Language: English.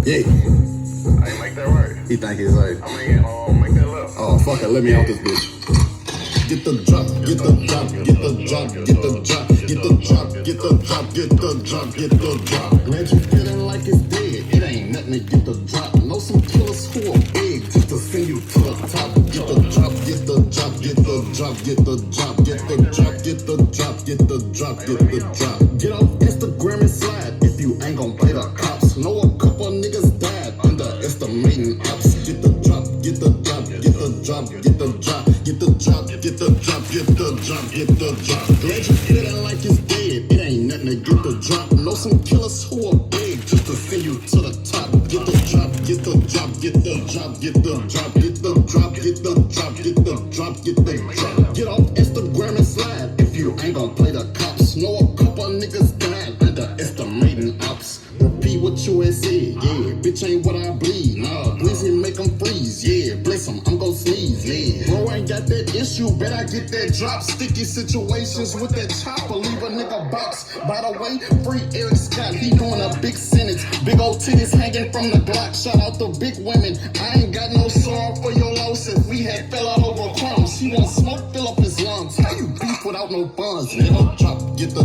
Yeah. I ain't make that right. He think he's like, I mean, make that left. oh, fuck it, let me out this bitch. Get the drop, get the drop, get the drop, get the drop, get the drop, get the drop, get the drop, get the drop. Glad you feeling like it's dead. It ain't nothing to get the drop. Know some killers who are big just to send you to the top. Get the drop, get the drop, get the drop, get the drop, get the drop, get the drop, get the drop, get the drop. Get off Instagram and slide if you ain't gon' play the cops. Know a couple niggas died underestimating ops. Get the drop, get the drop, get the drop, get the drop, get the drop, get the drop, get the drop, get the drop. Glad you feeling like it's dead. It ain't nothing to get the drop. Know some killers who are big just to send you to the top. Get the drop, get the drop, get the drop, get the drop, get the drop, get the drop, get the drop, get the drop. Get off Instagram and slide if you ain't gon' play the cops. Know a couple niggas died underestimating ops. Repeat what you had said, yeah. Bitch ain't what I bleed, nah. Blizzy make them freeze, yeah. Bless them, I'm gon' sneeze, yeah. Bro ain't got that issue, bet I get that drop. Sticky situations with that chopper, leave a nigga box. By the way, free Eric Scott, he doing a big sentence. Big old titties hanging from the Glock. Shout out to big women, I ain't got no sorrow for your loss. If we had fell out over crumbs, he want smoke, fill up his lungs. How you beef without no funds? Nigga, drop, get the